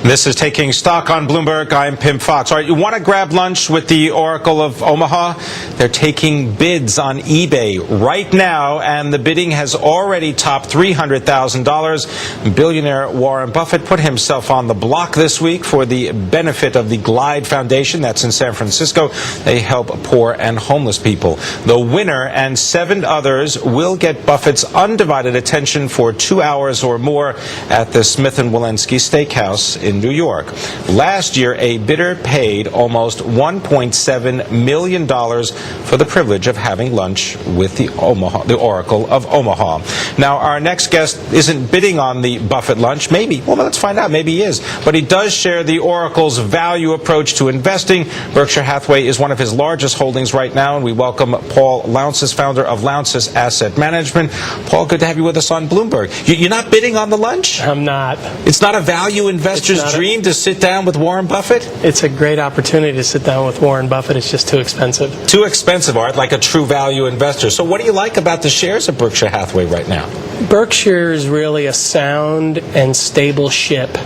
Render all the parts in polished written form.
This is Taking Stock on Bloomberg. I'm Pimm Fox. All right, you want to grab lunch with the Oracle of Omaha? They're taking bids on eBay right now, and the bidding has already topped $300,000. Billionaire Warren Buffett put himself on the block this week for the benefit of the Glide Foundation. That's in San Francisco. They help poor and homeless people. The winner and 7 others will get Buffett's undivided attention for 2 hours or more at the Smith & Wollensky Steakhouse in New York. Last year, a bidder paid almost $1.7 million for the privilege of having lunch with the Oracle of Omaha. Now, our next guest isn't bidding on the Buffett lunch. Maybe. Well, let's find out. Maybe he is. But he does share the Oracle's value approach to investing. Berkshire Hathaway is one of his largest holdings right now, and we welcome Paul Lountzis, founder of Lountzis Asset Management. Paul, good to have you with us on Bloomberg. You're not bidding on the lunch? I'm not. It's not a value investor's dream to sit down with Warren Buffett? It's a great opportunity to sit down with Warren Buffett. It's just too expensive. Too expensive, Art, like a true value investor. So what do you like about the shares of Berkshire Hathaway right now? Berkshire is really a sound and stable ship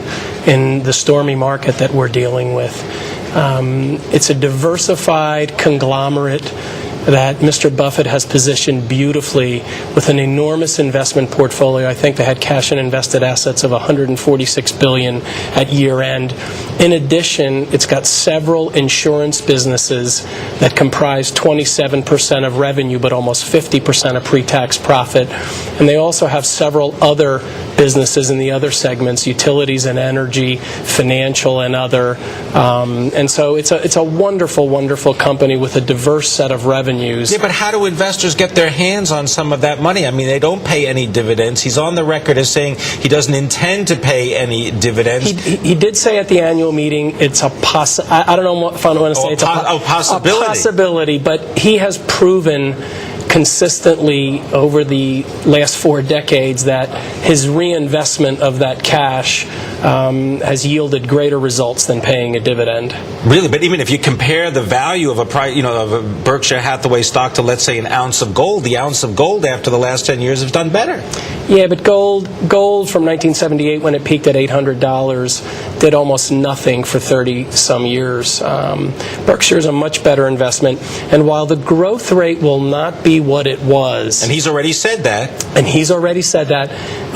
in the stormy market that we're dealing with. It's a diversified conglomerate that Mr. Buffett has positioned beautifully with an enormous investment portfolio. I think they had cash and invested assets of $146 billion at year end. In addition, it's got several insurance businesses that comprise 27% of revenue, but almost 50% of pre-tax profit. And they also have several other businesses in the other segments, utilities and energy, financial and other. And so it's a wonderful, wonderful company with a diverse set of revenues. Yeah, but how do investors get their hands on some of that money? I mean, they don't pay any dividends. He's on the record as saying he doesn't intend to pay any dividends. He did say at the annual meeting it's a I don't know if I want to say it's a possibility. A possibility, but he has proven consistently over the last 4 decades that his reinvestment of that cash has yielded greater results than paying a dividend. Really? But even if you compare the value of a Berkshire Hathaway stock to, let's say, an ounce of gold, the ounce of gold after the last 10 years has done better. Yeah, but gold from 1978 when it peaked at $800 did almost nothing for 30-some years. Berkshire is a much better investment, and while the growth rate will not be what it was, and he's already said that,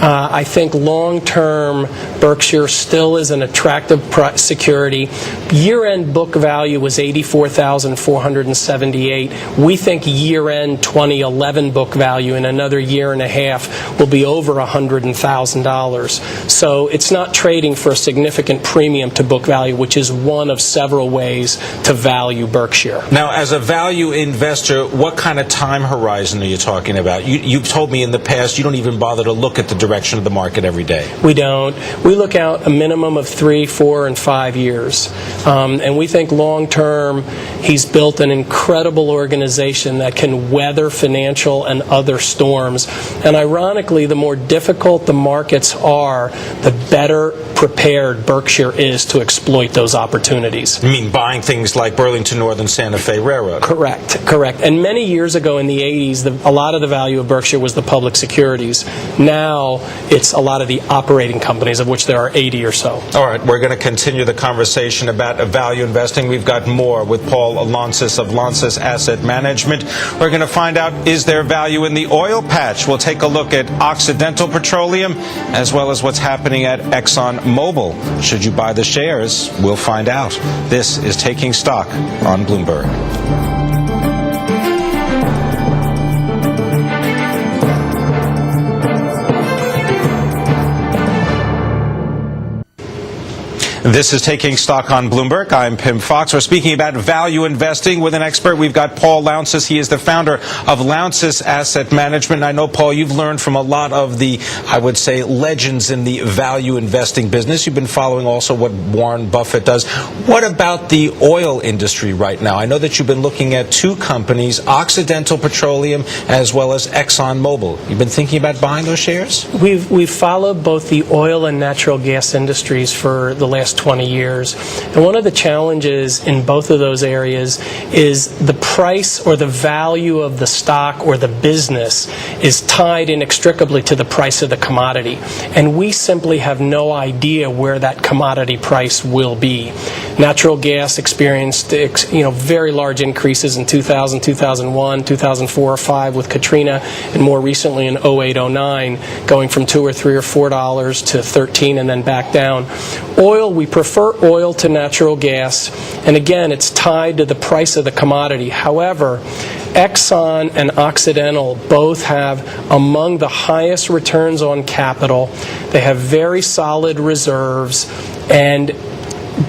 I think long-term Berkshire still is an attractive security. Year-end book value was $84,478. We think year-end 2011 book value in another year and a half will be over $100,000. So it's not trading for a significant premium to book value, which is one of several ways to value Berkshire. Now, as a value investor, what kind of time horizon are you talking about? You've told me in the past you don't even bother to look at the direction of the market every day. We don't. We look out a minimum of 3, 4, and 5 years. And we think long-term he's built an incredible organization that can weather financial and other storms. And ironically, the more difficult the markets are, the better prepared Berkshire is to exploit those opportunities. You mean buying things like Burlington Northern Santa Fe Railroad? Correct. And many years ago in the 80s, a lot of the value of Berkshire was the public securities. Now it's a lot of the operating companies, of which there are 80 or so. All right, we're going to continue the conversation about value investing. We've got more with Paul Lountzis of Lountzis Asset Management. We're going to find out, is there value in the oil patch? We'll take a look at Occidental Petroleum, as well as what's happening at Exxon Mobil. Should you buy the shares? We'll find out. This is Taking Stock on Bloomberg. This is Taking Stock on Bloomberg. I'm Pimm Fox. We're speaking about value investing with an expert. We've got Paul Lountzis. He is the founder of Lountzis Asset Management. And I know, Paul, you've learned from a lot of the, I would say, legends in the value investing business. You've been following also what Warren Buffett does. What about the oil industry right now? I know that you've been looking at 2 companies, Occidental Petroleum as well as Exxon Mobil. You've been thinking about buying those shares? We've followed both the oil and natural gas industries for the last last 20 years. And one of the challenges in both of those areas is the price or the value of the stock or the business is tied inextricably to the price of the commodity. And we simply have no idea where that commodity price will be. Natural gas experienced very large increases in 2000, 2001, 2004 or 5 with Katrina, and more recently in 08, 09, going from $2 or $3 or $4 to 13 and then back down. Oil, we prefer oil to natural gas, and again, it's tied to the price of the commodity. However, Exxon and Occidental both have among the highest returns on capital. They have very solid reserves, and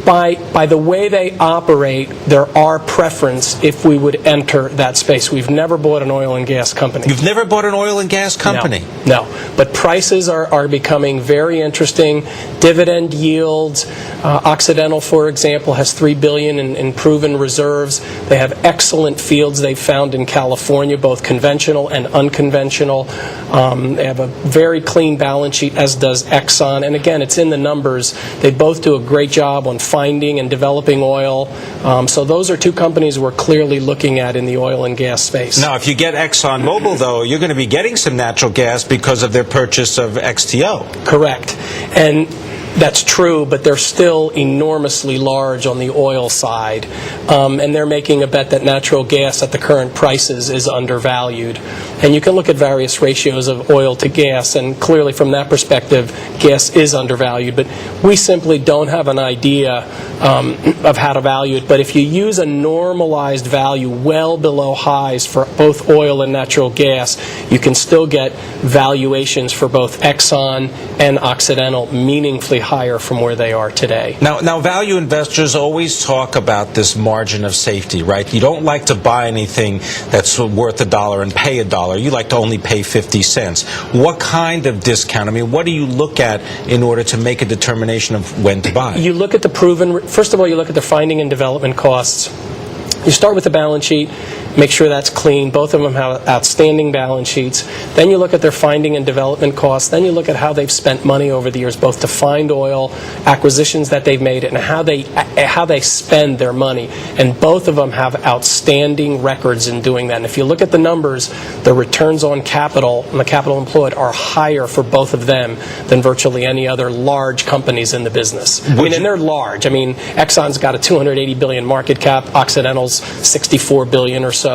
by the way they operate, there are preference if we would enter that space. We've never bought an oil and gas company. You've never bought an oil and gas company? No. But prices are becoming very interesting. Dividend yields. Occidental, for example, has $3 billion in proven reserves. They have excellent fields they've found in California, both conventional and unconventional. They have a very clean balance sheet, as does Exxon. And again, it's in the numbers. They both do a great job on finding and developing oil. So those are two companies we're clearly looking at in the oil and gas space. Now, if you get ExxonMobil, though, you're going to be getting some natural gas because of their purchase of XTO. Correct. And that's true, but they're still enormously large on the oil side. And they're making a bet that natural gas at the current prices is undervalued. And you can look at various ratios of oil to gas, and clearly from that perspective, gas is undervalued. But we simply don't have an idea of how to value it. But if you use a normalized value well below highs for both oil and natural gas, you can still get valuations for both Exxon and Occidental meaningfully higher from where they are today. Now, value investors always talk about this margin of safety, right? You don't like to buy anything that's worth $1 and pay $1. You like to only pay 50 cents. What kind of discount? I mean, what do you look at in order to make a determination of when to buy? You look at the proven, first of all, you look at the finding and development costs. You start with the balance sheet, make sure that's clean. Both of them have outstanding balance sheets. Then you look at their finding and development costs. Then you look at how they've spent money over the years, both to find oil, acquisitions that they've made, and how they spend their money. And both of them have outstanding records in doing that. And if you look at the numbers, the returns on capital and the capital employed are higher for both of them than virtually any other large companies in the business. And they're large. I mean, Exxon's got a $280 billion market cap. Occidental's $64 billion or so.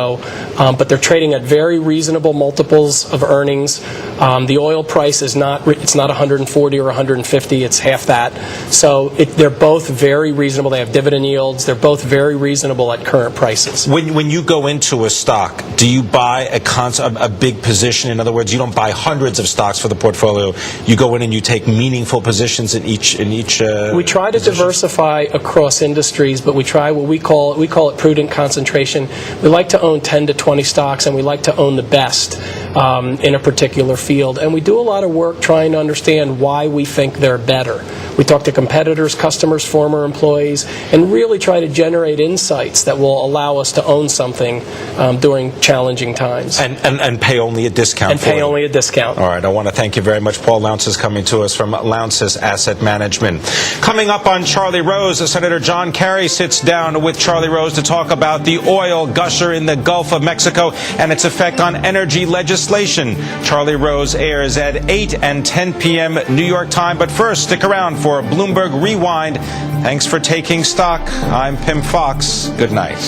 But they're trading at very reasonable multiples of earnings. The oil price is not 140 or 150, it's half that. So they're both very reasonable. They have dividend yields. They're both very reasonable at current prices. When you go into a stock, do you buy a big position? In other words, you don't buy hundreds of stocks for the portfolio. You go in and you take meaningful positions in each. We try to diversify across industries, but we try what we call it prudent concentration. We like to own 10 to 20 stocks, and we like to own the best in a particular field. And we do a lot of work trying to understand why we think they're better. We talk to competitors, customers, former employees, and really try to generate insights that will allow us to own something during challenging times. And pay only a discount. And pay only a discount. All right. I want to thank you very much. Paul Lountzis coming to us from Lountzis Asset Management. Coming up on Charlie Rose, Senator John Kerry sits down with Charlie Rose to talk about the oil gusher in the Gulf of Mexico and its effect on energy legislation. Charlie Rose airs at 8 and 10 p.m. New York time. But first, stick around for Bloomberg Rewind. Thanks for taking stock. I'm Pimm Fox. Good night.